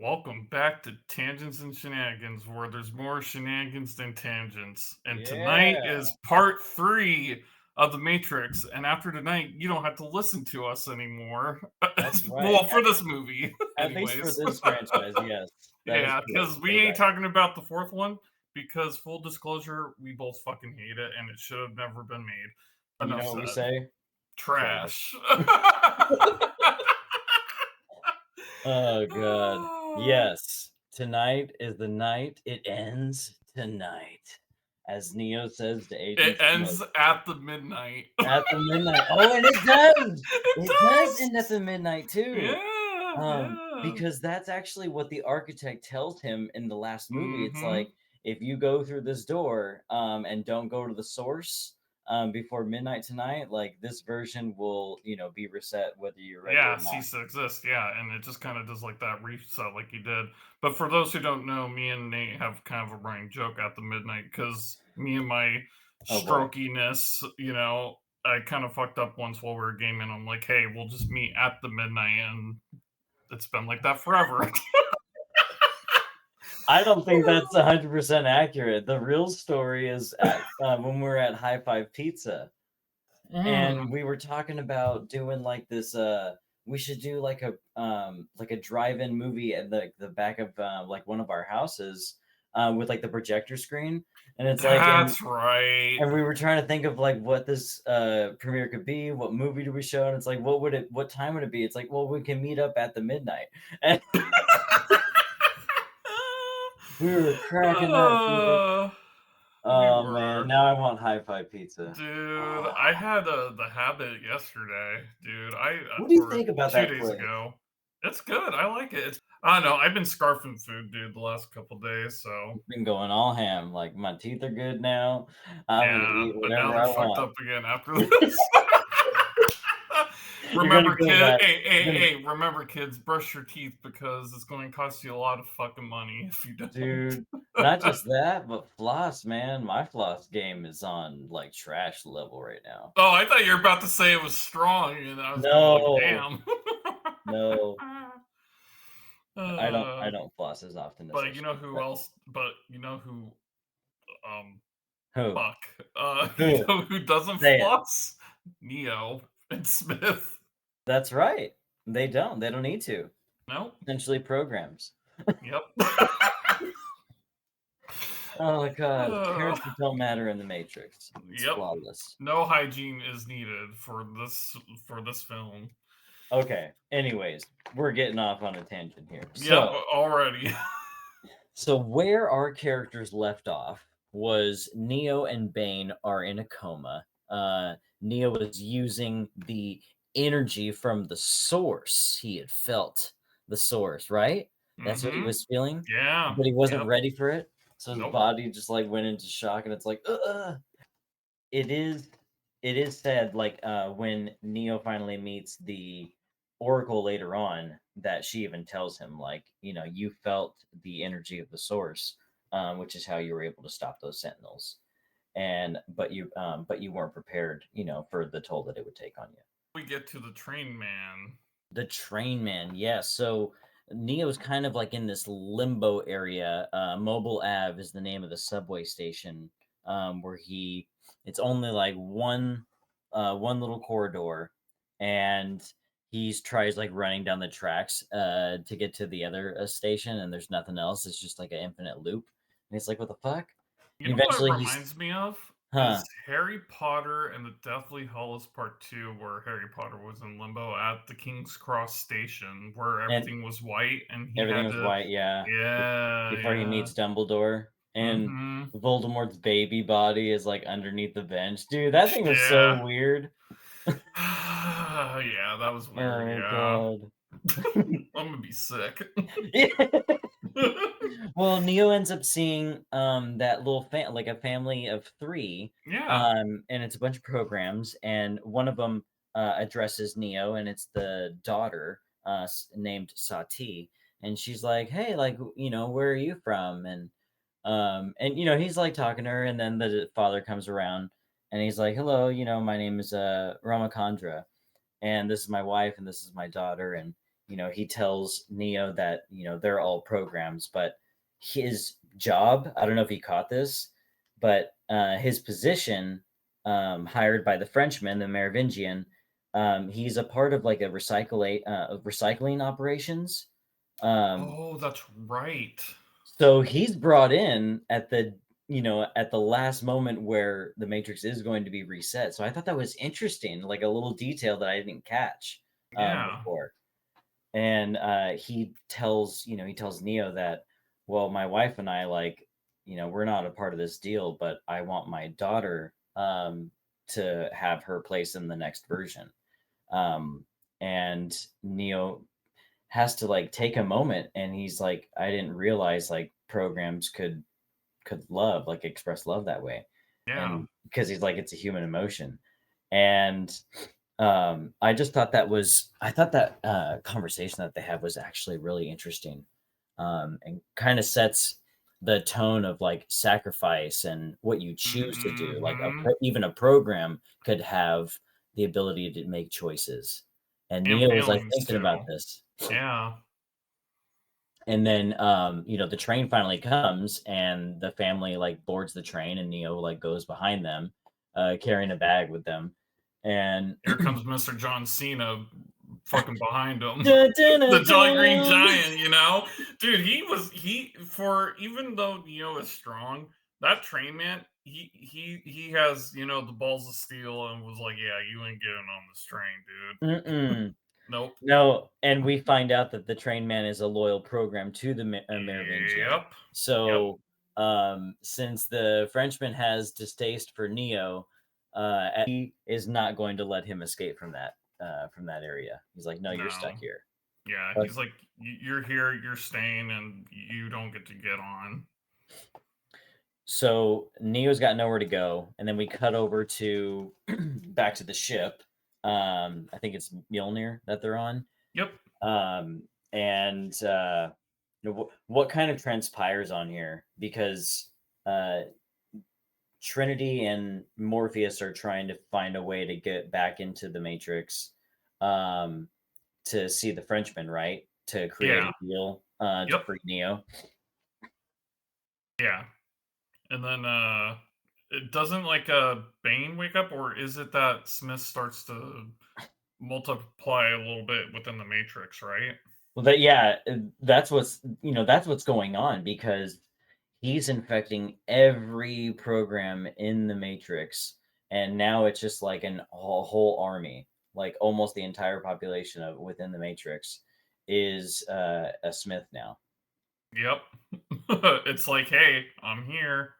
Welcome back to Tangents and Shenanigans, where there's more shenanigans than tangents. And tonight Yeah, is part three of The Matrix. And after tonight, you don't have to listen to us anymore. that's right. Well, for this movie, At least for anyways. this franchise, yes, that is Yeah, correct. because we You're ain't right. talking about the fourth one, because full disclosure, we both fucking hate it and it should have never been made. You Enough know what we said. say? Trash. Trash. Oh god. Yes. Tonight is the night. It ends tonight. As Neo says to It Agent Smith. ends at the midnight. At the midnight. Oh, and it does! It It does does. end at the midnight too. Yeah, yeah. Because that's actually what the architect tells him in the last movie. It's Mhm. like, if you go through this door, and don't go to the source, before midnight tonight, like this version will, be reset whether you're ready Yeah, or not. cease to exist. Yeah, and it just kind of does like that reset, like you did. But for those who don't know, me and Nate have kind of a running joke at the midnight because me and my Oh boy. strokiness, I kind of fucked up once while we were gaming. I'm like, hey, we'll just meet at the midnight, and it's been like that forever. I don't think that's 100% accurate. The real story is at when we were at High Five Pizza, Mm. and we were talking about doing like this. We should do like a drive-in movie at the back of like one of our houses, with like the projector screen, and it's like and That's right. and we were trying to think of like what this premiere could be. What movie do we show? And it's like, what time would it be? It's like, well, we can meet up at the midnight. And we were cracking that shit. Uh, we Oh man, were. now I want High Five Pizza. Dude, Oh, I had the habit yesterday, dude. what do you Or think about 2 days place? ago. It's good. I like it. I don't know. I've been scarfing food, dude, the last couple days. So Been going all ham. Like my teeth are good now. I'm gonna yeah, eat but now whatever they're I fucked want. up again after this. You're gonna Remember, go kid. back. Hey, hey, You're gonna, hey. Remember, kids. Brush your teeth because it's going to cost you a lot of fucking money if you don't. dude. Not just that, but floss, man. My floss game is on like trash level right now. Oh, I thought you were about to say it was strong, and I was going to be like, No, damn. no, I don't. I uh, don't floss as often as I but you know should. who But else? But you know who? Um, who? fuck. You Who? know who doesn't Say it. floss? Neo and Smith. That's right. They don't. They don't need to. Nope. Essentially programs. Yep. Oh my god. Uh, Characters don't matter in the Matrix. It's yep. flawless. No hygiene is needed for this film. Okay. Anyways, we're getting off on a tangent here. Yep. So, Already. where our characters left off was Neo and Bane are in a coma. Neo was using the energy from the source. He had felt the source, right? That's what he Mm-hmm. was feeling, Yeah. but he wasn't Yep. ready for it. So his Nope. body just like went into shock, and it's like, it is it is said like when Neo finally meets the Oracle later on, that she even tells him like, you felt the energy of the source, which is how you were able to stop those sentinels. And but you weren't prepared, for the toll that it would take on you. We get to the train man. The train man, yes. So Neo's kind of like in this limbo area. Mobile Ave is the name of the subway station, where it's only like one little corridor, and he's tries like running down the tracks to get to the other station, and there's nothing else. It's just like an infinite loop, and he's like, "What the fuck?" You And know what it eventually he's, reminds me of? huh? Is Harry Potter and the Deathly Hallows Part 2, where Harry Potter was in limbo at the King's Cross station, where And everything was white and he everything had was to. white, yeah. Yeah, Before he yeah. meets Dumbledore, and Mm-hmm. Voldemort's baby body is like underneath the bench. Dude, that thing was so Yeah. weird. Yeah, that was weird. Oh Yeah. god. I'm gonna be sick. Well, Neo ends up seeing that little like a family of three, Yeah. and it's a bunch of programs, and one of them addresses Neo, and it's the daughter named Sati, and she's like, "Hey, like, where are you from?" And he's like talking to her, and then the father comes around, and he's like, "Hello, my name is Ramakandra, and this is my wife, and this is my daughter." And he tells Neo that, they're all programs, but his job, I don't know if he caught this, but his position, hired by the Frenchman, the Merovingian, he's a part of like a recycling operations. Um, Oh, that's right. so he's brought in at the last moment where the Matrix is going to be reset. So I thought that was interesting, like a little detail that I didn't catch Yeah. before. And he tells Neo that, well, my wife and I, like, we're not a part of this deal, but I want my daughter to have her place in the next version. Um, and Neo has to like take a moment, and he's like, I didn't realize like programs could love, like express love that way. Yeah. And because he's like, it's a human emotion. And I thought that conversation that they have was actually really interesting, and kind of sets the tone of like sacrifice and what you choose to do. Like Mhm. even a program could have the ability to make choices. And And Neo was like feelings thinking about too. this. Yeah. And then, the train finally comes, and the family like boards the train, and Neo like goes behind them, carrying a bag with them, and Here comes Mr. John Cena fucking behind him. dun, dun, The dun, Jolly Green dun. Giant, Dude, he for even though Neo is strong, that train man, he has, the balls of steel and was like, "Yeah, you ain't getting on this train, dude. Mm-mm. Nope." No, and we find out that the train man is a loyal program to the Merovingian. Yep. Yep. So, since the Frenchman has distaste for Neo, he is not going to let him escape from that area. He's like, no, you're stuck No. here. Yeah, But he's like, You're here, you're staying, and you don't get to get on." so Neo's got nowhere to go, and then we cut over to back to the ship. I think it's Mjolnir that they're on. Yep. And what kind of transpires on here? Because uh, Trinity and Morpheus are trying to find a way to get back into the Matrix, um, to see the Frenchman, right? To create Yeah. a deal to Yep. free Neo. Yeah. And then it doesn't like Bane wake up, or is it that Smith starts to multiply a little bit within the Matrix, right? Well, that's what's going on, because he's infecting every program in the Matrix, and now it's just like a whole army, like almost the entire population of within the Matrix is a Smith now. Yep. It's like, hey, I'm here.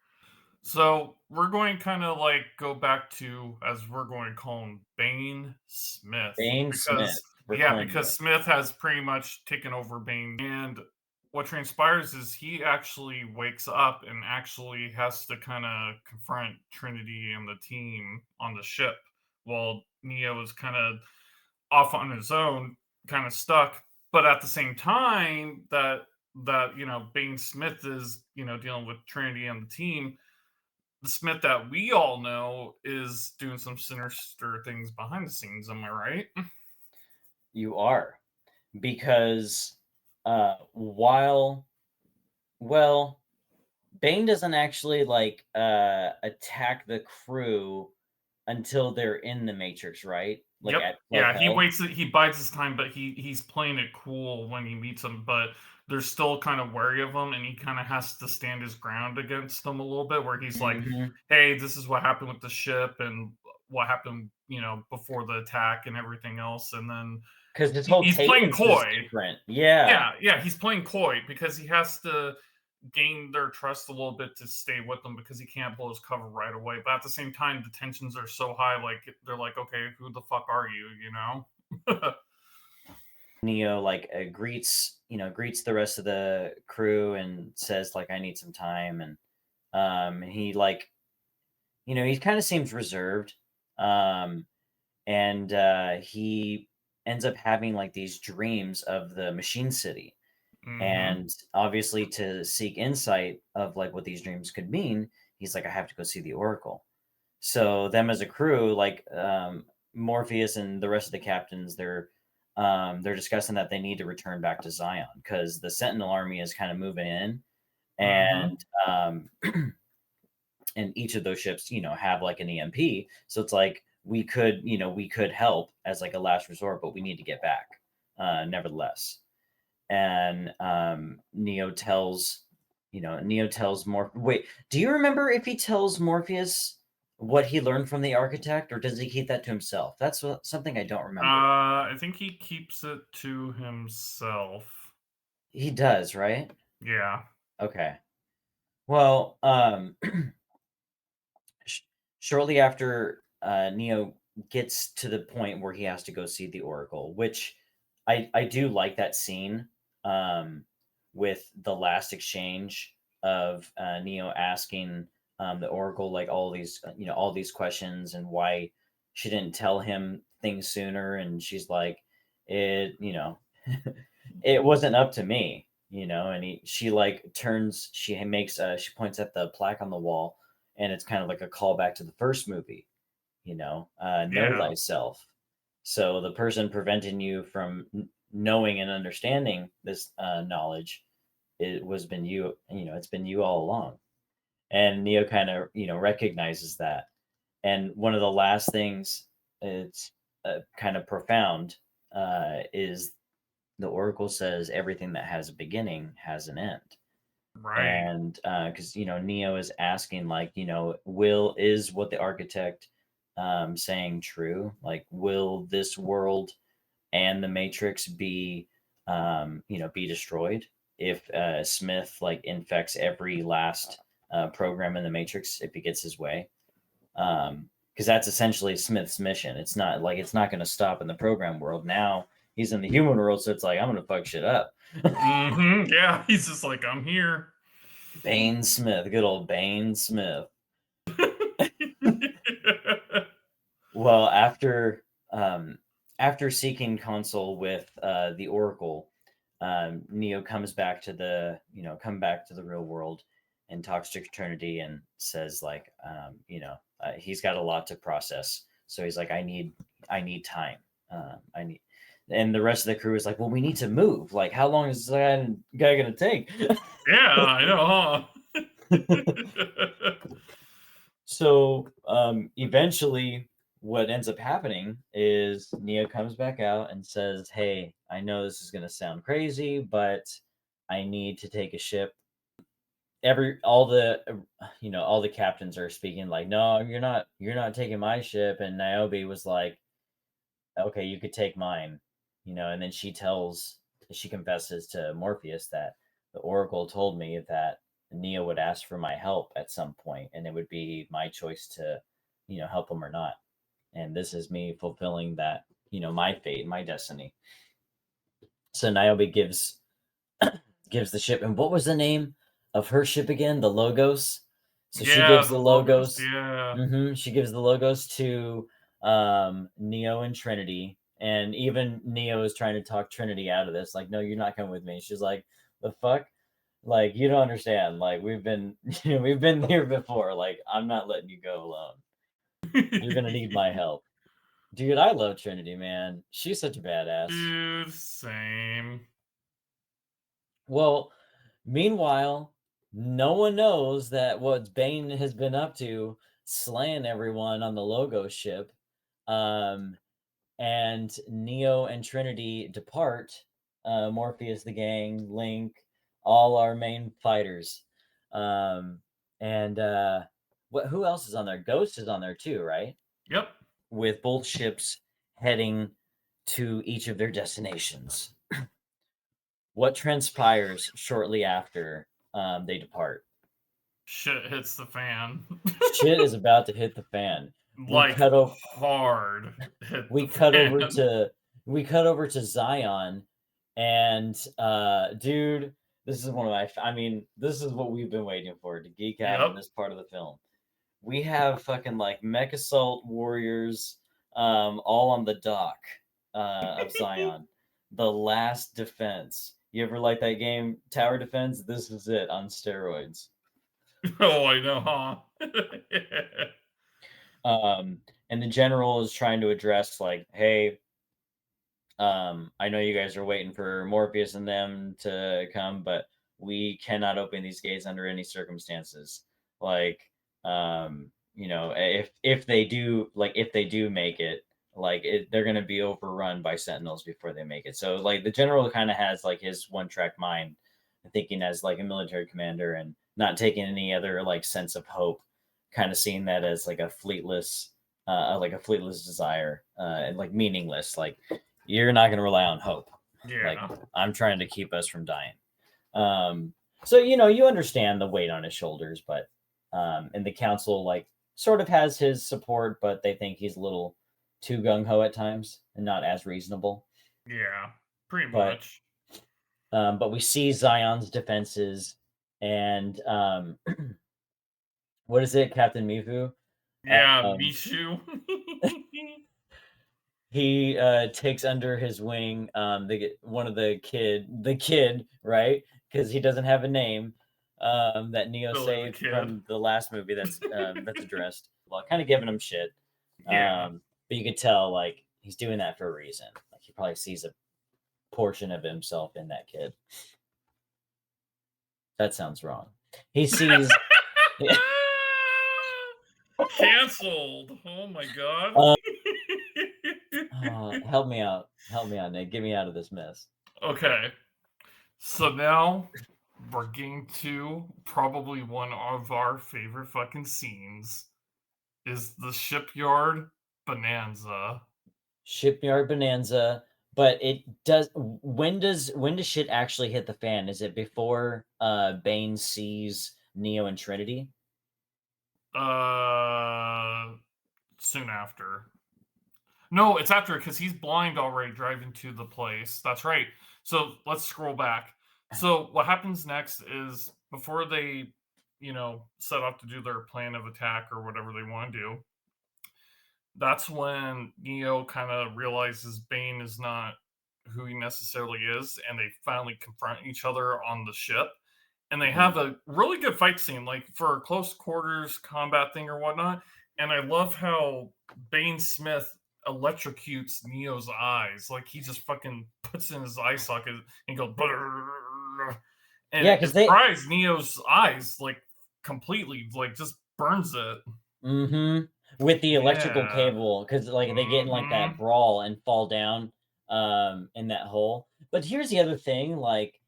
So we're going kind of like go back to, as we're going to call him, Bane Smith, Bane Smith, because we're yeah, calling because you. Smith has pretty much taken over Bane, and what transpires is he actually wakes up and actually has to kind of confront Trinity and the team on the ship, while Neo is kind of off on his own, kind of stuck. But at the same time, that Bane Smith is dealing with Trinity and the team, the Smith that we all know is doing some sinister things behind the scenes. Am I right? You are, because while well, Bane doesn't actually like attack the crew until they're in the Matrix, right? Like Yep. at Club Yeah, he Hell. waits. He bides his time, but he's playing it cool when he meets them. But they're still kind of wary of him, and he kind of has to stand his ground against them a little bit. Where he's like, Mhm. "Hey, this is what happened with the ship, and what happened, before the attack, and everything else." And then 'Cause his whole he's playing cadence is coy. different. Yeah. Yeah, yeah, he's playing coy because he has to gain their trust a little bit to stay with them because he can't blow his cover right away. But at the same time, the tensions are so high, like they're like, okay, who the fuck are you? You know? Neo, like, greets the rest of the crew and says, like, "I need some time," and he, like, he kinda seems reserved, um, and, he ends up having, like, these dreams of the Machine City, Hmm. and obviously to seek insight of, like, what these dreams could mean, he's like, "I have to go see the Oracle." So them as a crew, like, Morpheus and the rest of the captains, they're they're discussing that they need to return back to Zion because the Sentinel army is kind of moving in, Mm-hmm. and and each of those ships, have like an EMP. So it's like we could help as like a last resort, but we need to get back, nevertheless. And Neo tells Wait, do you remember if he tells Morpheus what he learned from the architect, or does he keep that to himself? That's something I don't remember. I think he keeps it to himself. He does, right? Yeah. Okay. Well, sh- shortly after Neo gets to the point where he has to go see the Oracle, which I do like that scene, um, with the last exchange of Neo asking the Oracle like all these questions and why she didn't tell him things sooner, and she's like, it it wasn't up to me. And she like she points at the plaque on the wall, and it's kind of like a callback to the first movie, know Yeah. thyself. So the person preventing you from knowing and understanding this knowledge, it was been you. It's been you all along. And Neo kind of recognizes that. And one of the last things, it's kind of profound, is the Oracle says everything that has a beginning has an end. Right. And because Neo is asking, like, will is what the architect saying true? Like, will this world and the Matrix be destroyed if Smith like infects every last program in the Matrix if he gets his way? Because that's essentially Smith's mission. It's not going to stop in the program world. Now he's in the human world, so it's like, I'm going to fuck shit up. Mm-hmm. Yeah. He's just like, I'm here. Bane Smith, good old Bane Smith. Well, after seeking counsel with the Oracle, Neo comes back to the real world and talks to Trinity and says like, he's got a lot to process. So he's like, I need time. I need, and the rest of the crew is like, well, we need to move. Like, how long is this guy gonna take? Yeah, I know, huh? So eventually, what ends up happening is Neo comes back out and says, "Hey, I know this is going to sound crazy, but I need to take a ship." All the captains are speaking like, "No, you're not taking my ship." And Niobe was like, "Okay, you could take mine," And then she confesses to Morpheus that the Oracle told me that Neo would ask for my help at some point, and it would be my choice to, help him or not. And this is me fulfilling that, my fate, my destiny. So Niobe gives the ship, and what was the name of her ship again? The Logos. So she Yeah, gives the the logos, Logos. yeah. She gives the Logos to Neo and Trinity, and even Neo is trying to talk Trinity out of this. Like, no, you're not coming with me. She's like, the fuck. Like, you don't understand. Like, we've been we've been here before. Like, I'm not letting you go alone. You're gonna need my help. Dude, I love Trinity, man. She's such a badass. Dude, same. Well, meanwhile, no one knows that what Bane has been up to, slaying everyone on the Logo ship. Um, and Neo and Trinity depart. Morpheus, the gang, Link, all our main fighters. And who else is on there? Ghost is on there too, right? Yep. With both ships heading to each of their destinations. What transpires shortly after they depart? Shit hits the fan. Shit is about to hit the fan. We Like, cut over. hard hit We the cut over fan. to. We cut over to Zion, and dude, this is one of my. I mean, this is what we've been waiting for, to geek out on Yep. this part of the film. We have fucking like mech assault warriors, all on the dock of Zion. The last defense. You ever like that game Tower Defense? This is it on steroids. Oh, I know, huh? And the general is trying to address like, hey, I know you guys are waiting for Morpheus and them to come, but we cannot open these gates under any circumstances. Like, if they do, like, if they do make it, like, they're gonna be overrun by Sentinels before they make it. So, like, the general kind of has like his one-track mind, thinking as like a military commander and not taking any other like sense of hope, kind of seeing that as like a fleetless desire, and like meaningless. Like, you're not going to rely on hope. Like, Yeah. I'm trying to keep us from dying. So you understand the weight on his shoulders, but and the council like sort of has his support, but they think he's a little too gung ho at times and not as reasonable. Yeah. Pretty But much. but we see Zion's defenses, and what is it, Captain Mifu? Yeah, Um, Mishu. he takes under his wing one of the kid, right, because he doesn't have a name, that Neo Billy the saved Kid. from the last movie that's addressed, well, kind of giving him shit. Yeah. But you could tell like he's doing that for a reason. Like, he probably sees a portion of himself in that kid. That sounds wrong. He sees. Cancelled. Oh my god. uh, help me out, Nick, get me out of this mess. Okay. So now we're getting to probably one of our favorite fucking scenes is the shipyard bonanza. Shipyard Bonanza, but it does when does shit actually hit the fan? Is it before Bane sees Neo and Trinity? Uh Soon after. No, it's after because he's blind already driving to the place. That's right. So let's scroll back. So what happens next is before they, set off to do their plan of attack or whatever they want to do, that's when Neo kind of realizes Bane is not who he necessarily is, and they finally confront each other on the ship. And they Mhm. have a really good fight scene, like for a close quarters combat thing or whatnot. And I love how Bane Smith electrocutes Neo's eyes. Like he just fucking puts in his eye socket and goes, "Brrr," and Yeah, it because they fries Neo's eyes like completely, like just burns it. mhm, with the electrical Yeah. cable, because like they get in like that Hmm. brawl and fall down in that hole. But here's the other thing, like,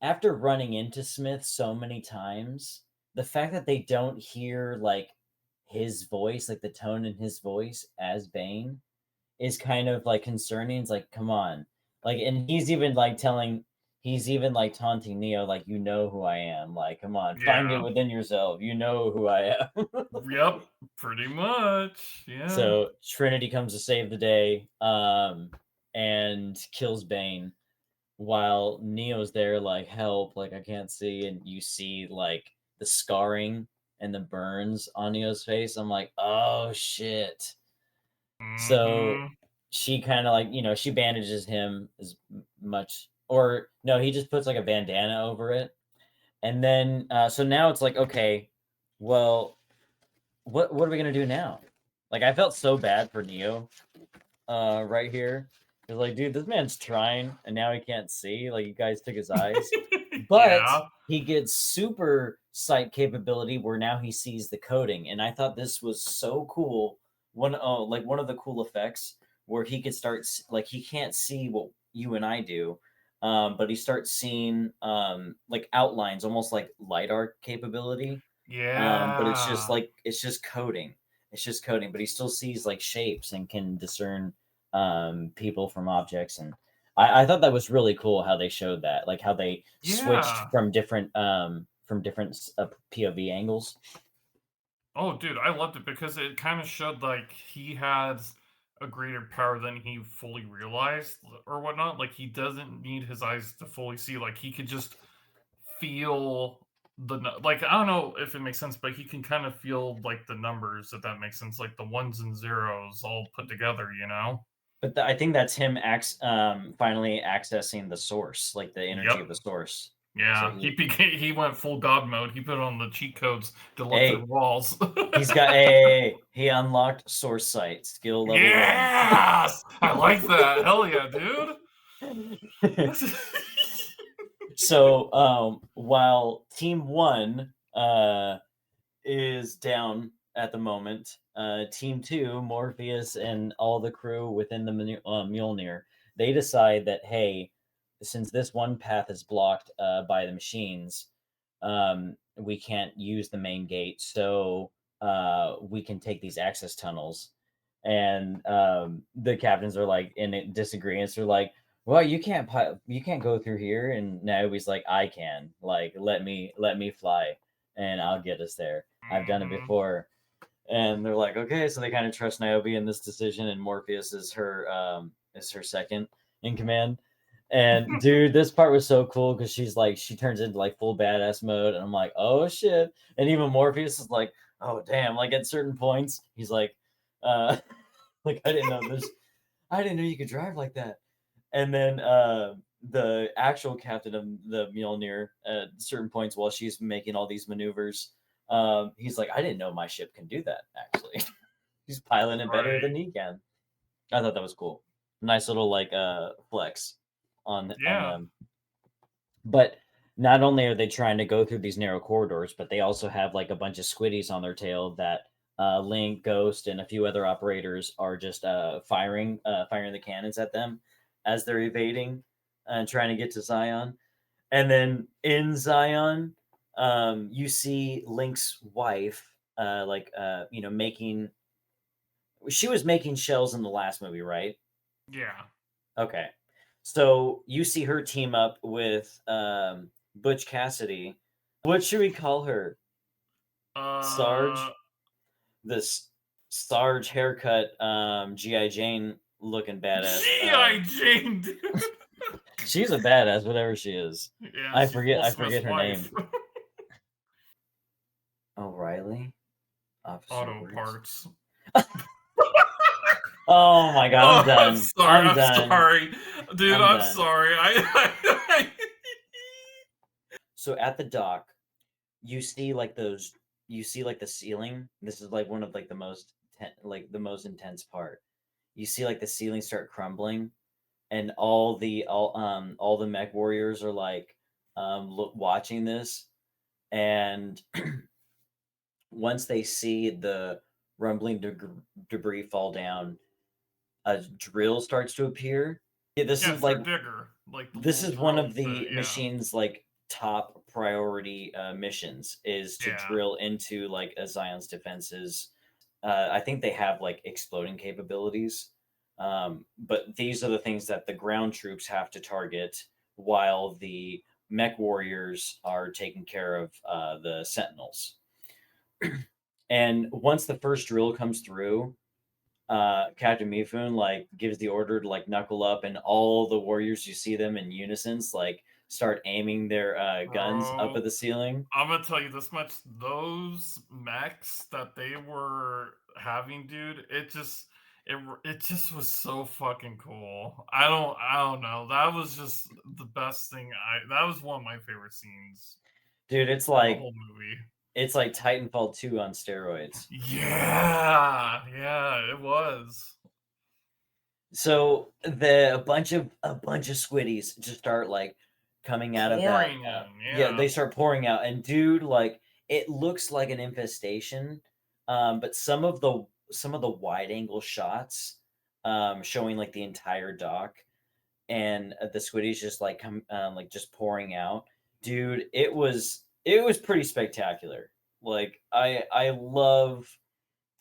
after running into Smith so many times, the fact that they don't hear like his voice, like the tone in his voice as Bane, is kind of like concerning. It's like, come on. Like, and he's even like taunting Neo, like, you know who I am. Like, come on, find it Yeah. within yourself. You know who I am. Yep. Pretty much. Yeah. So Trinity comes to save the day, and kills Bane while Neo's there, like, help, like, I can't see. And you see like the scarring and the burns on Neo's face. I'm like, oh shit. So Hmm. she kind of like, she bandages him as much, or no, he just puts like a bandana over it. And then, so now it's like, okay, well, what are we gonna do now? Like, I felt so bad for Neo, right here. It's like, dude, this man's trying, and now he can't see. Like, you guys took his eyes, but Yeah. he gets super sight capability where now he sees the coding, and I thought this was so cool. One of the cool effects where he could like, he can't see what you and I do, but he starts seeing like outlines, almost like lidar capability. But Yeah. it's just coding. It's just coding, but he still sees like shapes and can discern people from objects. And I thought that was really cool how they showed that, like how they switched Yeah. from different POV angles. Oh, dude, I loved it because it kind of showed like he has a greater power than he fully realized or whatnot. Like he doesn't need his eyes to fully see. Like he could just feel like I don't know if it makes sense, but he can kind of feel like the numbers, if that makes sense, like the ones and zeros all put together. But I think that's him finally accessing the source, like the energy Yep. of the source. So Yeah, he went full god mode. He put on the cheat codes to look through hey, walls. he's got he unlocked source sight skill level 1. Yeah, I like that. Hell yeah, dude. So while team 1 is down at the moment, team 2, Morpheus and all the crew within the Mjolnir, they decide that, hey, since this one path is blocked by the machines, we can't use the main gate, so we can take these access tunnels. And the captains are like in disagreement. They're like, well, you can't go through here. And Naomi's like, I can. Like, let me fly, and I'll get us there. I've done it Mhm. before. And they're like, okay, so they kind of trust Niobe in this decision, and Morpheus is her second in command. And dude, this part was so cool because she turns into like full badass mode, and I'm like, oh shit. And even Morpheus is like, oh damn, like at certain points, he's like, like I didn't know you could drive like that. And then the actual captain of the Mjolnir at certain points while she's making all these maneuvers, he's like, I didn't know my ship can do that, actually. He's piloting it better Right. than he can. I thought that was cool. Nice little like flex on Yeah. them. But not only are they trying to go through these narrow corridors, but they also have like a bunch of squiddies on their tail that Link, Ghost, and a few other operators are just firing the cannons at them as they're evading and trying to get to Zion. And then in Zion, you see Link's wife, making. She was making shells in the last movie, right? Yeah. Okay. So you see her team up with Butch Cassidy. What should we call her? Uh, Sarge? This Sarge haircut, G.I. Jane looking badass. G.I. Jane, dude. She's a badass, whatever she is. Yeah, she's Will I Smith's forget her name. wife. O'Reilly? Officer Auto Words? parts. Oh my god, I'm Oh, I'm done. sorry. I'm I'm done. sorry, dude. I'm I'm done. sorry. So at the dock, you see like the ceiling. This is like one of like the most intense part. You see like the ceiling start crumbling, and all the mech warriors are like watching this, and once they see the rumbling debris fall down, a drill starts to appear. Yeah, Yeah, it's their digger, like the this little is one drill of bit. the Yeah, machine's like top priority missions is to yeah. drill into like a Zion's defenses. I think they have like exploding capabilities, but these are the things that the ground troops have to target while the mech warriors are taking care of the sentinels. And once the first drill comes through, Captain Mifune like gives the order to like knuckle up, and all the warriors, you see them in unison, like start aiming their guns up Bro, at the ceiling. I'm gonna tell you this much: those mechs that they were having, dude, it just was so fucking cool. I don't know. That was just the best thing. I That was one of my favorite scenes Dude, in the whole movie. it's like Titanfall 2 on steroids. Yeah, yeah, it was. So the a bunch of squiddies just start like coming out of that. Pouring in, Yeah, yeah. they start pouring out, and dude, like it looks like an infestation. But some of the wide angle shots, showing like the entire dock, and the squiddies just like come like just pouring out. Dude, it was pretty spectacular. Like I love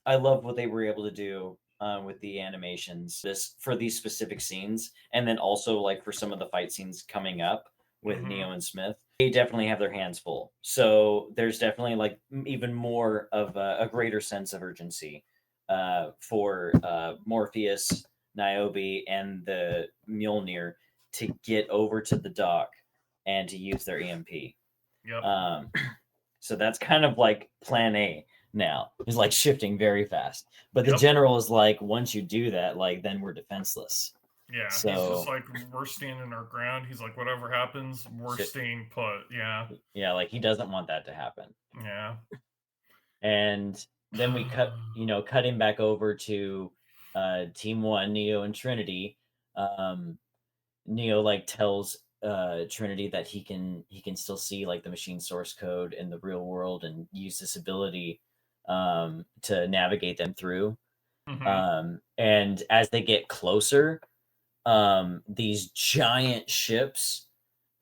what they were able to do with the animations this for these specific scenes, and then also like for some of the fight scenes coming up with Mhm. Neo and Smith. They definitely have their hands full. So there's definitely like even more of a greater sense of urgency for Morpheus, Niobe, and the Mjolnir to get over to the dock and to use their EMP. Yep. Um, so that's kind of like plan A now. Is like shifting very fast. But the Yep. general is like, once you do that, like then we're defenseless. Yeah, he's just So like, we're standing our ground. He's like, whatever happens, we're shit, staying put. Yeah, yeah, like he doesn't want that to happen. yeah. And then we cut him back over to Team One, Neo and Trinity. Um, Neo like tells Trinity that he can still see like the machine source code in the real world and use this ability to navigate them through. Hmm. And as they get closer, these giant ships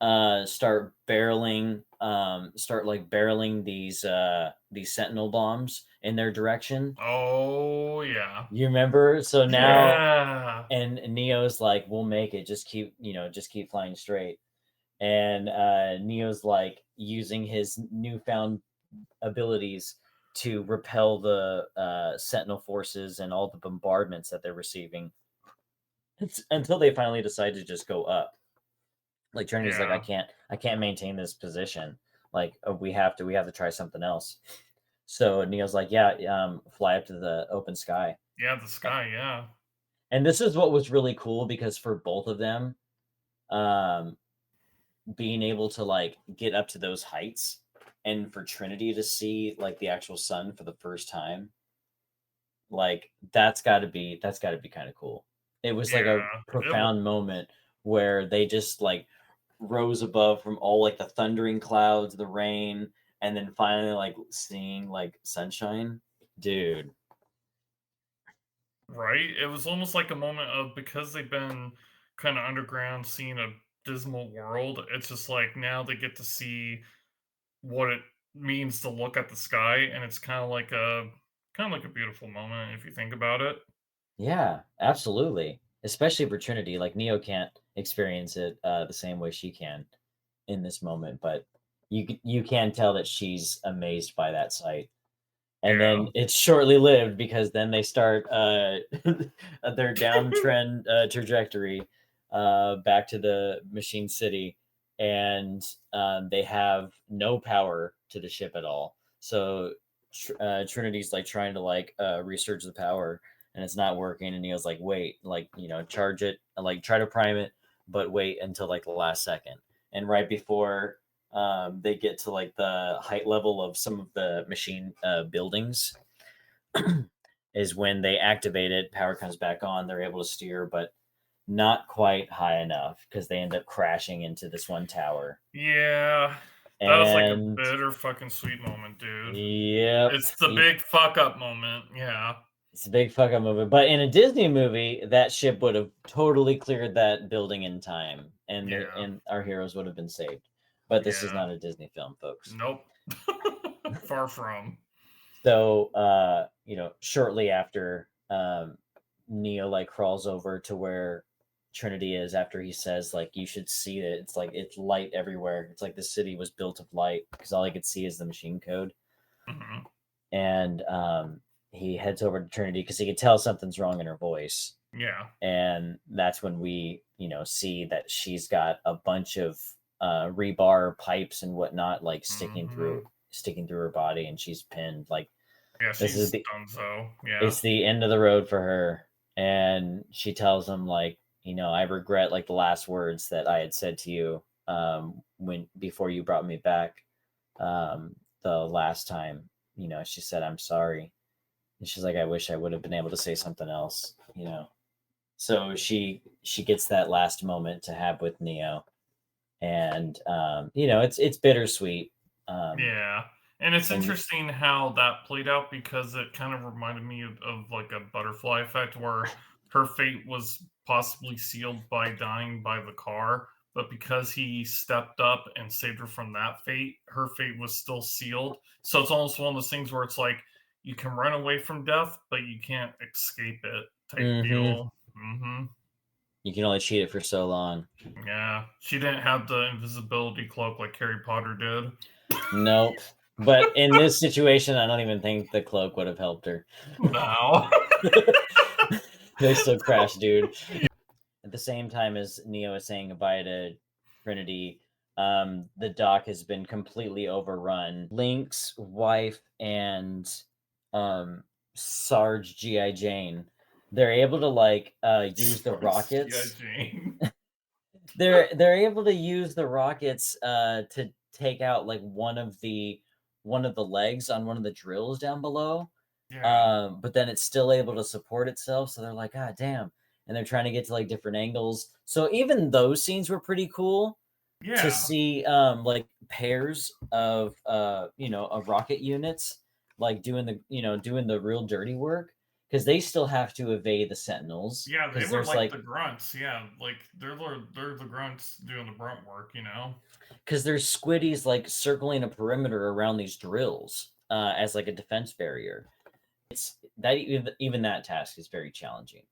start like barreling these sentinel bombs in their direction. Oh yeah, You remember? So now yeah. and Neo's like, we'll make it, just keep flying straight. And Neo's like using his newfound abilities to repel the sentinel forces and all the bombardments that they're receiving. Until they finally decide to just go up. Like Trinity's like, Yeah, I can't maintain this position. Like we have to try something else. So Neo's like, yeah, fly up to the open sky. yeah. The A- sky. Yeah, And this is what was really cool because for both of them, um, being able to like get up to those heights, and for Trinity to see like the actual sun for the first time, like that's got to be kind of cool. It was like a yeah. It was. profound moment where they just like rose above from all like the thundering clouds, the rain, and then finally like seeing like sunshine. Dude. Right? It was almost like a moment of, because they've been kind of underground seeing a dismal world, it's just like now they get to see what it means to look at the sky, and it's kind of like a beautiful moment if you think about it. Yeah, absolutely. Especially for Trinity, like Neo can't experience it the same way she can in this moment, but you can tell that she's amazed by that sight. And Yeah. then it's shortly lived because then they start their downtrend trajectory back to the machine city, and they have no power to the ship at all. So Trinity's like trying to like research the power, and it's not working. And Neil's like, wait, like charge it, like try to prime it, but wait until like the last second. And right before they get to like the height level of some of the machine buildings is when they activate it. Power comes back on. They're able to steer, but not quite high enough because they end up crashing into this one tower. Yeah. That was like a And bitter fucking sweet moment, dude. yep, It's the big fuck up moment. Yeah. it's a big fuck up movie. But in a Disney movie, that ship would have totally cleared that building in time, and Yeah. our heroes would have been saved. But this is Yeah. not a Disney film, folks. Nope. Far from. So, shortly after, Neo like crawls over to where Trinity is after he says, like, you should see it. It's like it's light everywhere. It's like the city was built of light because all I could see is the machine code. Mhm. And he heads over to Trinity because he could tell something's wrong in her voice. Yeah. And that's when we, see that she's got a bunch of rebar pipes and whatnot, like Mhm. sticking through her body, and she's pinned. Like Yeah, this is she's the done so. Yeah. it's the end of the road for her. And she tells him like, I regret like the last words that I had said to you when before you brought me back the last time. She said, I'm sorry. And she's like, I wish I would have been able to say something else. So she gets that last moment to have with Neo. And it's bittersweet. Um Yeah. And it's and interesting how that played out, because it kind of reminded me of like a butterfly effect where her fate was possibly sealed by dying by the car, but because he stepped up and saved her from that fate, her fate was still sealed. So it's almost one of those things where it's like you can run away from death, but you can't escape it type mhm, deal. Mhm. you can only cheat it for so long. Yeah. She didn't have the invisibility cloak like Harry Potter did. Nope. But in this situation, I don't even think the cloak would have helped her. No. They still crash, dude. At the same time as Neo is saying goodbye to Trinity, the dock has been completely overrun. Link's wife and um, Sarge G.I. Jane they're able to like use the From G.I. rockets. Jane. They're able to use the rockets to take out like one of the legs on one of the drills down below. Yeah. But then it's still able to support itself. So they're like, God damn. And they're trying to get to like different angles. So even those scenes were pretty cool to Yeah. see like pairs of of rocket units like doing the real dirty work because they still have to evade the sentinels Yeah, they because were there's like the like grunts. Yeah, like they're the grunts doing the grunt work, you know? because there's squiddies like circling a perimeter around these drills as like a defense barrier. It's that even that task is very challenging.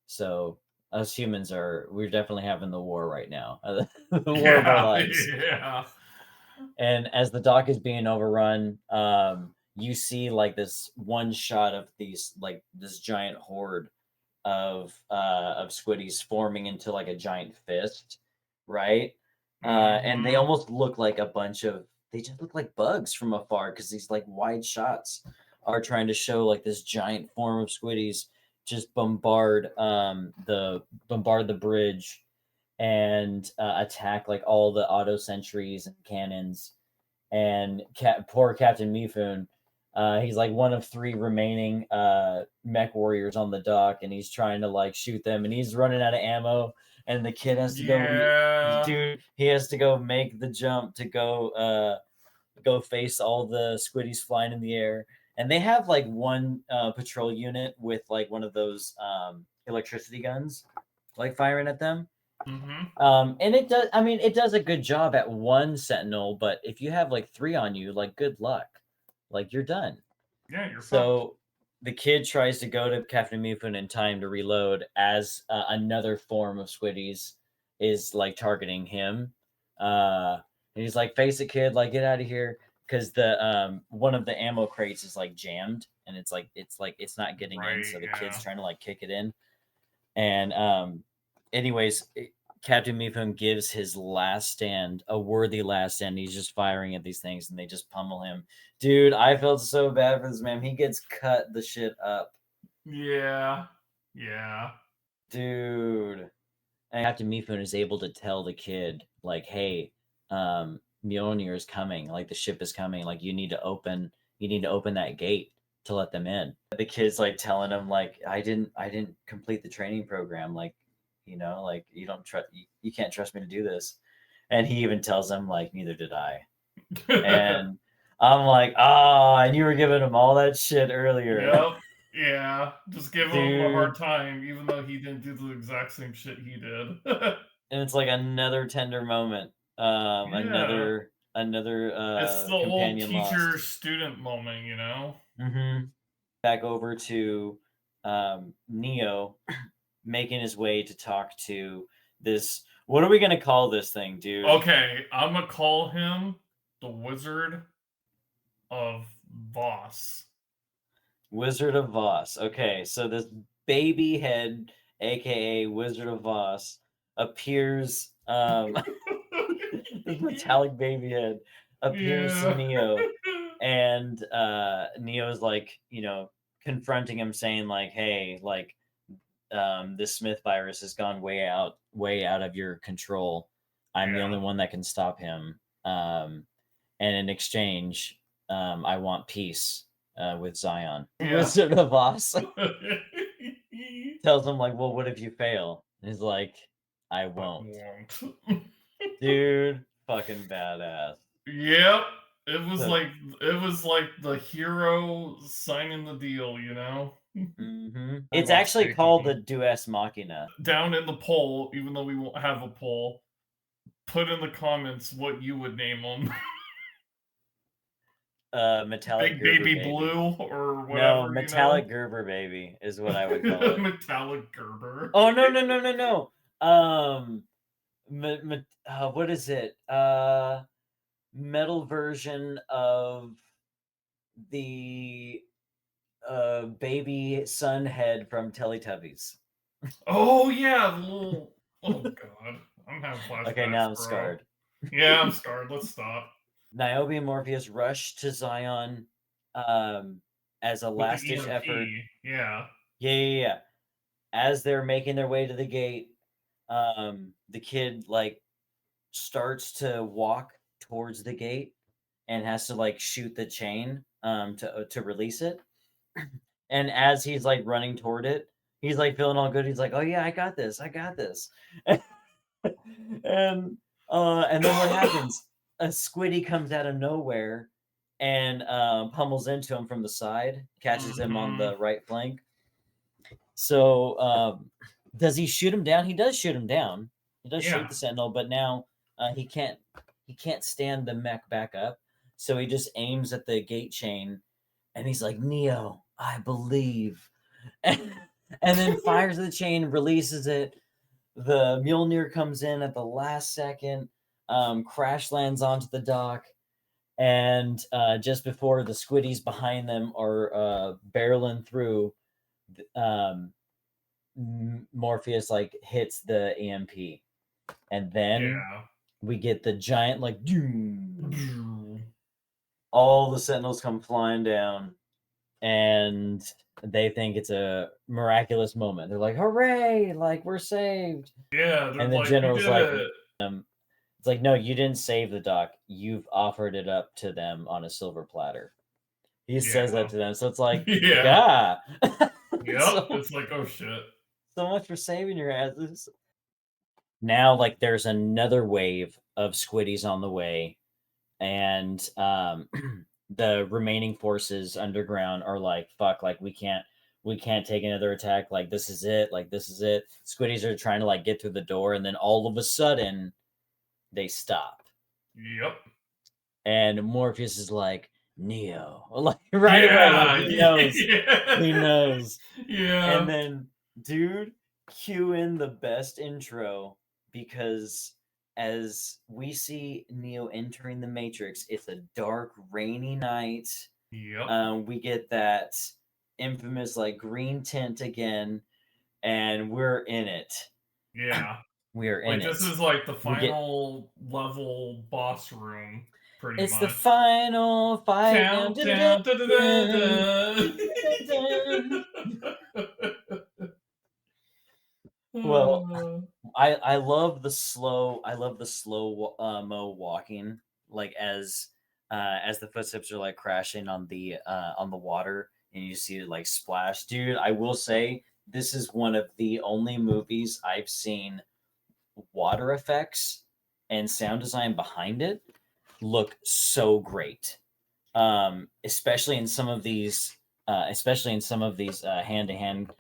So us humans we're definitely having the war right now, the war of our Yeah, lives. yeah. And as the dock is being overrun, you see like this one shot of these like this giant horde of squiddies forming into like a giant fist, right? And they Mhm. almost look like a bunch of they just look like bugs from afar because these like wide shots are trying to show like this giant form of squiddies just bombard the bridge and attack like all the auto sentries and cannons and poor Captain Mifun. He's like one of three remaining mech warriors on the dock, and he's trying to like shoot them, and he's running out of ammo. And the kid has to go, Yeah. dude. He has to go make the jump to go face all the squiddies flying in the air. And they have like one patrol unit with like one of those electricity guns, like firing at them. Mhm. And it does, I mean, it does a good job at one sentinel, but if you have like three on you, like good luck. Like you're done. Yeah, you're fucked. So the kid tries to go to Captain Mifun in time to reload as another form of squiddies is like targeting him. And he's like, face it, kid, like get out of here. Because the one of the ammo crates is like jammed and it's not getting in. Right, So the kid's yeah. trying to like kick it in. And anyways, Captain Mifun gives his last stand, a worthy last stand. He's just firing at these things and they just pummel him. Dude, I felt so bad for this man. He gets cut the shit up. Yeah. Yeah. Dude. And Captain Mifun is able to tell the kid, like, hey, Mjolnir is coming, like the ship is coming, like you need to open that gate to let them in. The kid's like telling him, like, I didn't complete the training program, like, like you don't trust you can't trust me to do this. And he even tells him, like, neither did I. And I'm like, and you were giving him all that shit earlier. Yep. Yeah. Just give him a hard Dude. time, even though he didn't do the exact same shit he did. And it's like another tender moment. Yeah. Another It's the old companion teacher lost. student moment, you know? Back over to Neo making his way to talk to this. What are we gonna call this thing, dude? Okay, I'm gonna call him the Wizard of Voss. Wizard of Voss. Okay, so this baby head, aka Wizard of Voss, appears. This metallic baby head appears to Yeah. Neo, and Neo's like, confronting him, saying like, "Hey, like, this Smith virus has gone way out of your control. I'm the only Yeah. one that can stop him. And in exchange, I want peace with Zion." Yeah. Wizard of Oz tells him like, "Well, what if you fail?" And he's like, "I I won't." won't. Dude, fucking badass. Yep. So, It was like the hero signing the deal, you know? it's Robots actually taking called the him. Deus Machina. Down in the poll, even though we won't have a poll, put in the comments what you would name him. Metallic Big Gerber Baby baby. Blue or No, whatever, you know? metallic Gerber baby is what I would call it. Metallic Gerber. Oh no no no no no. What is it? Metal version of the baby sun head from Teletubbies. Oh yeah, the little. Oh god, I'm having Okay, flashbacks, now I'm bro. scarred. Yeah, I'm scarred. Let's stop. Niobe and Morpheus rush to Zion um, as a With the last ditch effort. EMP, yeah. Yeah, yeah, yeah. as they're making their way to the gate, the kid like starts to walk towards the gate and has to like shoot the chain to release it. And as he's like running toward it, he's like feeling all good. He's like, "Oh yeah, I got this. I got this." and and then what happens? A squiddy comes out of nowhere and pummels into him from the side, catches him on Hmm. the right flank. So does he shoot him down? He does shoot him down. He does shoot Yeah. the sentinel, but now he can't stand the mech back up. So he just aims at the gate chain, and he's like, "Neo, I believe," and then fires the chain, releases it. The Mjolnir comes in at the last second, crash lands onto the dock, and just before the squiddies behind them are barreling through, um, Morpheus like hits the EMP, and then Yeah. we get the giant like doom. All the Sentinels come flying down, and they think it's a miraculous moment. They're like, "Hooray! Like we're saved!" Yeah, they're And the like, we general's did like, it. "It's like, no, you didn't save the doc. You've offered it up to them on a silver platter." He says that Yeah. to them, so it's like, Yeah. "Gah!" Yep. so It's like, oh shit. so much for saving your asses. Now, like, there's another wave of squiddies on the way, and the remaining forces underground are like, "Fuck! Like, we can't take another attack. Like, this is it. Like, this is it." Squiddies are trying to like get through the door, and then all of a sudden, they stop, Yep. and Morpheus is like, "Neo," like right away, like Yeah. he Yeah. knows, and Yeah. then, dude, cue in the best intro because as we see Neo entering the Matrix, it's a dark, rainy night. Yep. We get that infamous like green tint again, and we're in it. Yeah. We're in Like this it. is like the We get final level boss room, pretty it's the much. final fight now. Countdown. Da, da, da, da. Well, Uh, I love the slow mo walking like as the footsteps are like crashing on the water and you see it like splash. Dude, I will say this is one of the only movies I've seen water effects and sound design behind it look so great. Especially in some of these hand to hand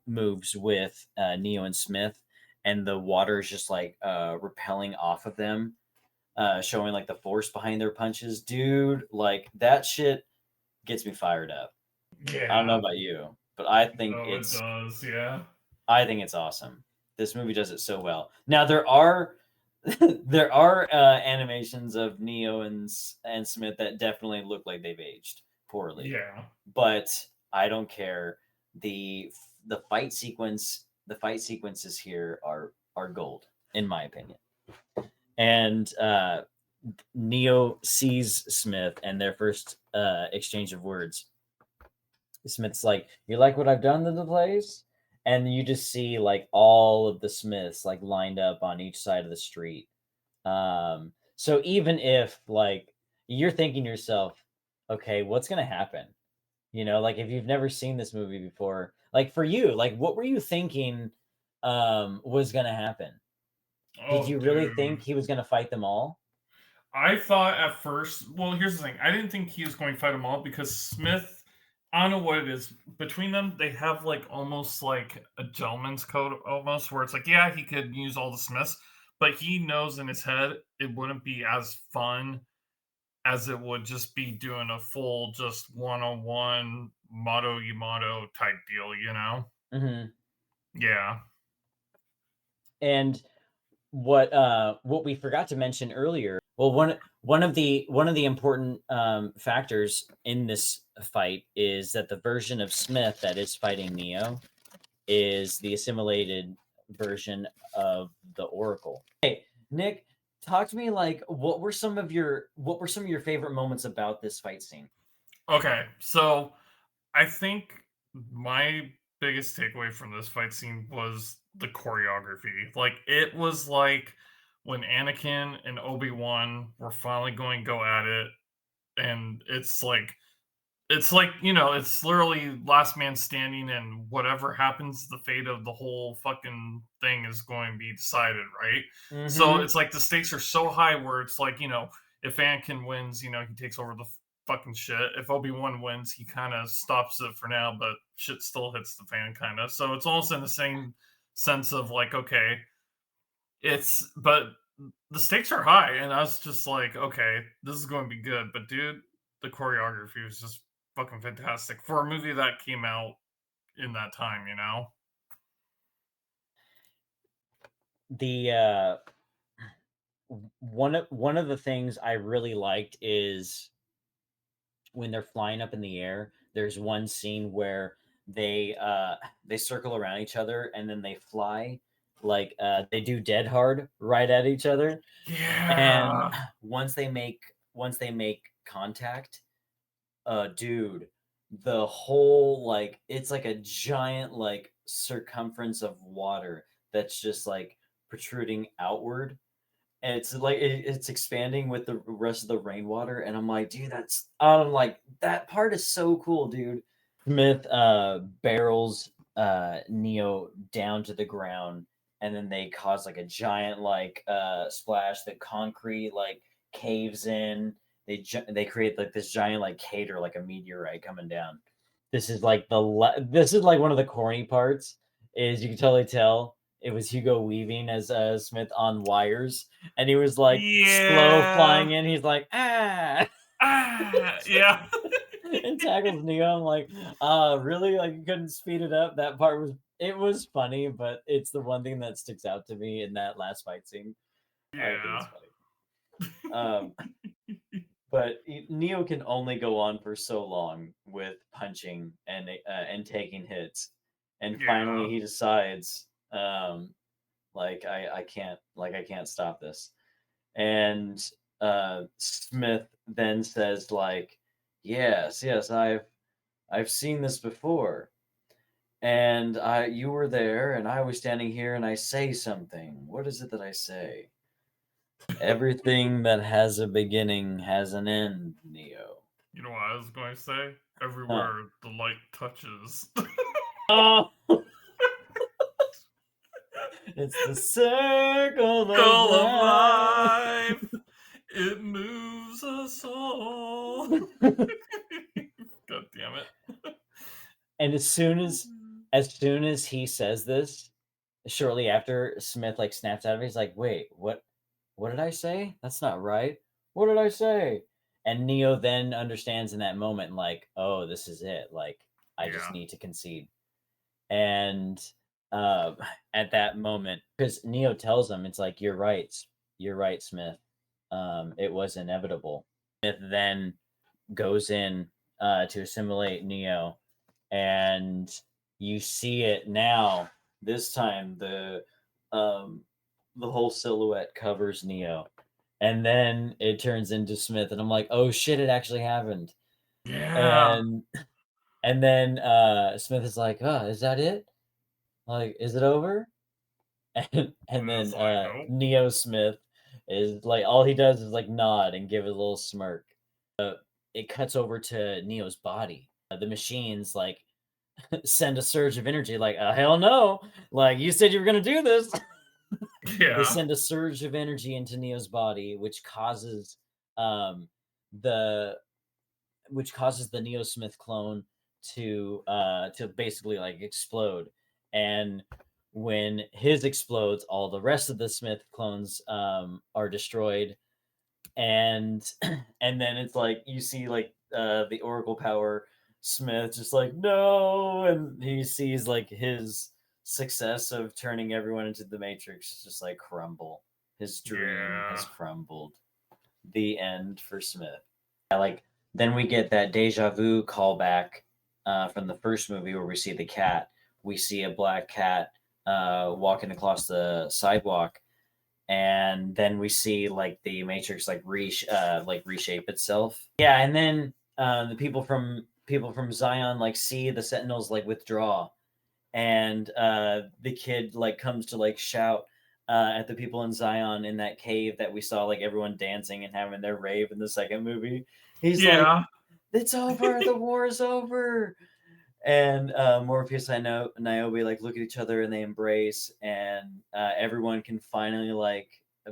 moves with Neo and Smith, and the water is just like repelling off of them, showing like the force behind their punches. Dude, like that shit gets me fired up. I don't know yeah. about you, but I think Oh, it it's does. Yeah. I think it's awesome. This movie does it so well. Now there are there are animations of Neo and Smith that definitely look like they've aged poorly, Yeah. but I don't care. The fight sequences here are gold in my opinion. And Neo sees Smith and their first exchange of words. Smith's like, "You like what I've done to the place?" And you just see like all of the Smiths like lined up on each side of the street. So even if like you're thinking to yourself, okay, what's gonna happen? Like if you've never seen this movie before, like for you, like what were you thinking was gonna happen? Did Oh, you really think dude. he was gonna fight them all? I thought at first, well, here's the thing. I didn't think he was going to fight them all because Smith, I don't know what it is. Between them, they have like almost like a gentleman's code almost where it's like, yeah, he could use all the Smiths, but he knows in his head it wouldn't be as fun as it would just be doing a full, just one on one motto Yamato type deal, you know? Hmm. Yeah. And what we forgot to mention earlier, well, one of the important factors in this fight is that the version of Smith that is fighting Neo is the assimilated version of the Oracle. Hey, Nick, talk to me like what were some of your favorite moments about this fight scene? Okay. So I think my biggest takeaway from this fight scene was the choreography. Like, it was like when Anakin and Obi-Wan were finally going to go at it, and it's like, it's literally last man standing, and whatever happens, the fate of the whole fucking thing is going to be decided, right? So Mm-hmm. it's like the stakes are so high where it's like, if Anakin wins, he takes over the fucking shit. If Obi-Wan wins, he kind of stops it for now, but shit still hits the fan kind of. So it's almost in the same sense of like, okay, but the stakes are high, and I was just like, okay, this is going to be good. But dude, the choreography was just fucking fantastic for a movie that came out in that time. The one of the things I really liked is when they're flying up in the air. There's one scene where they circle around each other and then they fly like they do dead hard right at each other. And Yeah, once they make contact, dude, the whole like it's like a giant like circumference of water that's just like protruding outward, and it's like it's expanding with the rest of the rainwater, and I'm like, dude, I'm like, that part is so cool, dude. Smith barrels Neo down to the ground, and then they cause like a giant like splash. The concrete like caves in. They create like this giant like crater, like a meteorite coming down. This is like one of the corny parts. Is you can totally tell it was Hugo Weaving as Smith on wires, and he was like slow yeah, flying in. He's like yeah, and tackles Neo. I'm like, really? Like you couldn't speed it up? That part was funny, but it's the one thing that sticks out to me in that last fight scene. I think it's yeah, funny. Um, but Neo can only go on for so long with punching and taking hits, and finally yeah, he decides, like I can't stop this. And Smith then says like, yes, yes, I've seen this before, and I you were there, and I was standing here, and I say something. What is it that I say? Everything that has a beginning has an end, Neo. You know what I was going to say? Huh. Everywhere the light touches. Oh, it's the circle of Goal of life. life, it moves us all. God damn it. And as soon as he says this, shortly after, Smith like snaps out of it. He's like, "Wait, what did I say? That's not right. What did I say?" And Neo then understands in that moment, like, "Oh, this is it. Like, I just Yeah, need to concede." And uh, at that moment, because Neo tells him, it's like, you're right, Smith. It was inevitable." Smith then goes in to assimilate Neo, and you see it now. This time, um, the whole silhouette covers Neo, and then it turns into Smith, and I'm like, oh shit, it actually happened. yeah. And then Smith is like, oh, is that it? Like, is it over? And And then it's like, nope. Neo Smith is like, all he does is like nod and give a little smirk. It cuts over to Neo's body. The machines like send a surge of energy, like, hell no, like you said you were gonna do this. They Yeah, send a surge of energy into Neo's body, um the which causes the Neo Smith clone to basically like explode. And when his explodes, all the rest of the Smith clones are destroyed. And and then it's like you see like the Oracle power Smith just like no, and he sees like his success of turning everyone into the Matrix just like crumble. His dream has yeah, crumbled. The end for Smith. Yeah, like then we get that deja vu callback from the first movie where we see the cat. We see a black cat walking across the sidewalk, and then we see like the Matrix like reshape itself. Yeah, and then the people from Zion like see the Sentinels like withdraw, and the kid like comes to like shout at the people in Zion in that cave that we saw like everyone dancing and having their rave in the second movie. He's like, Yeah. "It's over, the war is over." And Morpheus and Niobe like look at each other and they embrace, and everyone can finally like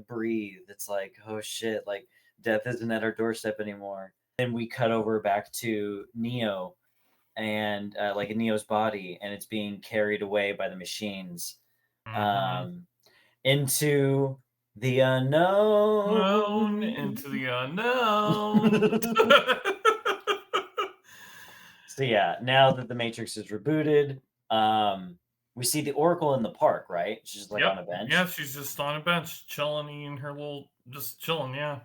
breathe. It's like, oh shit, like death isn't at our doorstep anymore. Then we cut over back to Neo and like Neo's body, and it's being carried away by the machines Mhm. um, into the Known unknown. into the unknown. So yeah, now that the Matrix is rebooted, we see the Oracle in the park, right? She's like Yep. on a Yeah, bench. she's just on a bench, chilling, eating her little, just chilling. Yeah.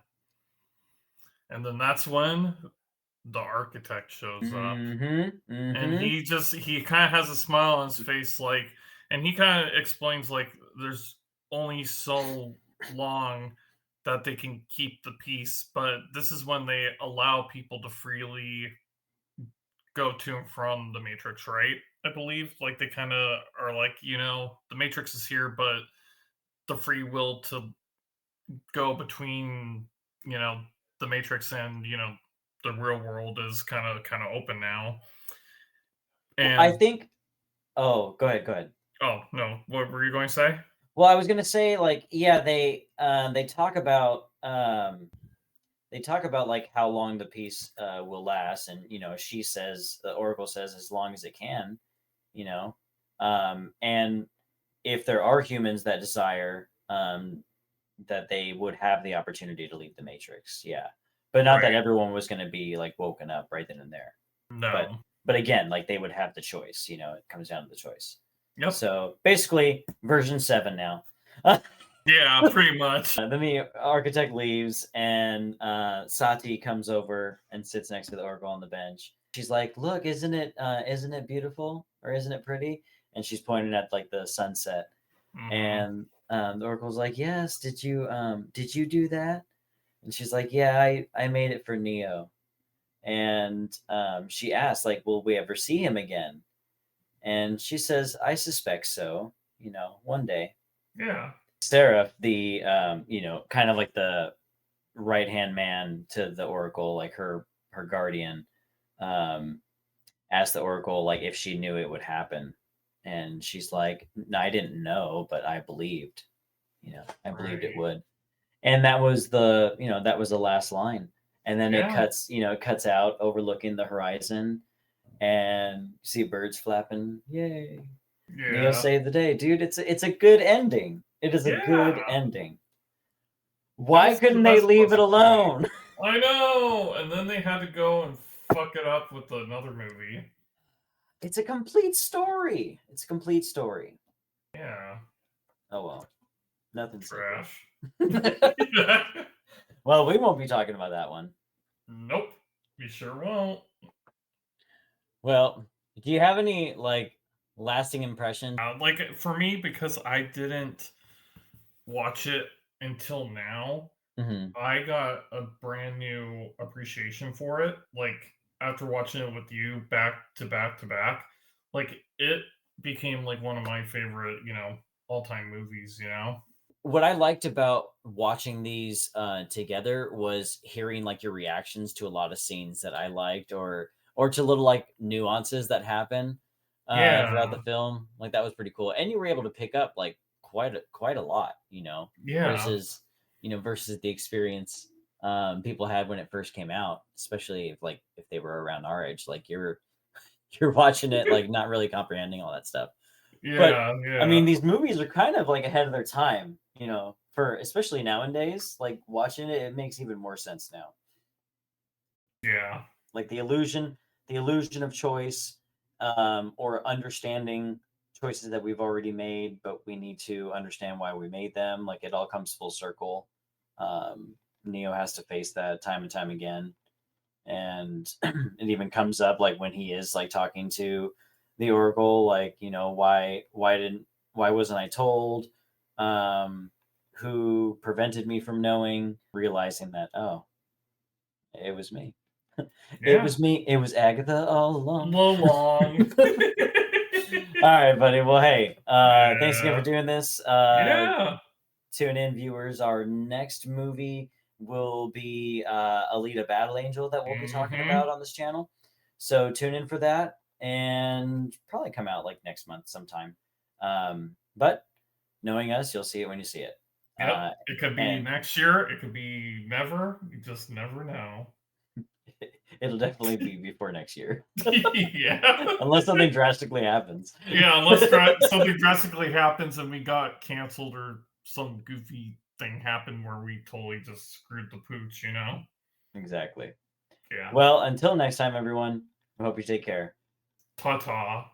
And then that's when the architect shows up, Mm-hmm. and Mm-hmm. he kind of has a smile on his face, like, and he kind of explains like there's only so long that they can keep the peace, but this is when they allow people to freely go to and from the Matrix, right? I believe like they kind of are like, the Matrix is here, but the free will to go between, you know, the Matrix and, the real world is kind of open now. Well, I And think. Oh, go ahead. Go ahead. oh no, what were you going to say? Well, I was gonna say, like, yeah, they talk about like how long the peace will last, and she says the Oracle says as long as it can, you know, and if there are humans that desire that they would have the opportunity to leave the Matrix. Yeah. But not that Right. everyone was going to be like woken up right then and there. But No. but again, like they would have the choice, it comes down to the choice. Yep. So basically version 7 now. Yeah, pretty much. Then the architect leaves and Sati comes over and sits next to the Oracle on the bench. She's like, "Look, isn't it beautiful or isn't it pretty?" And she's pointing at like the sunset. Hmm. And the Oracle's like, "Yes, did you do that?" And she's like, "Yeah, I made it for Neo." And she asks, like, "Will we ever see him again?" And she says, "I suspect so. One day." Yeah. Seraph, the kind of like the right hand man to the Oracle, like her guardian, um, asked the Oracle like if she knew it would happen, and she's like, "No, I didn't know, but I believed. I believed it Right. would." And that was the last line. And then it Yeah. cuts out overlooking the horizon, and you see birds flapping. Yay. Neo Yeah. saved the day, dude. It's a good ending. It is a good Yeah. ending. That Why was the couldn't they best leave it puzzle for me. alone? I know. And then they had to go and fuck it up with another movie. It's a complete story. It's a complete story. Yeah. Oh well. Nothing sacred. Trash. Well, we won't be talking about that one. Nope. We sure won't. Well, do you have any like lasting impressions? Like for me, because I didn't watch it until now, Hmm. I got a brand new appreciation for it. Like after watching it with you back to back to back, like it became like one of my favorite, all time movies. What I liked about watching these together was hearing like your reactions to a lot of scenes that I liked, or to little like nuances that happen throughout the Yeah. film. Like that was pretty cool, and you were able to pick up like quite a lot, Yeah. versus the experience people had when it first came out, especially if they were around our age. Like you're watching it like not really comprehending all that stuff. But Yeah. I mean, Yeah. these movies are kind of like ahead of their time, for especially nowadays. Like watching it, it makes even more sense now. Yeah. Like the illusion of choice, or understanding choices that we've already made, but we need to understand why we made them. Like it all comes full circle. Neo has to face that time and time again, and it even comes up like when he is like talking to the Oracle, like why wasn't I told, who prevented me from knowing, realizing that, oh, it was me. It Yeah. was me, it was Agatha all along. Long. All right, buddy. Well, hey, thanks again for Yeah. doing this. Yeah. Tune in, viewers. Our next movie will be Alita Battle Angel that we'll be talking Hmm. about on this channel. So tune in for that, and probably come out like next month sometime. But knowing us, you'll see it when you see it. Yep. It could be And next year. It could be never. You just never know. it'll definitely be before next year, Yeah. unless something drastically happens. Yeah, unless something drastically happens and we got canceled or some goofy thing happened where we totally just screwed the pooch, you know? Exactly. Yeah. Well, until next time, everyone, I hope you take care. Ta ta.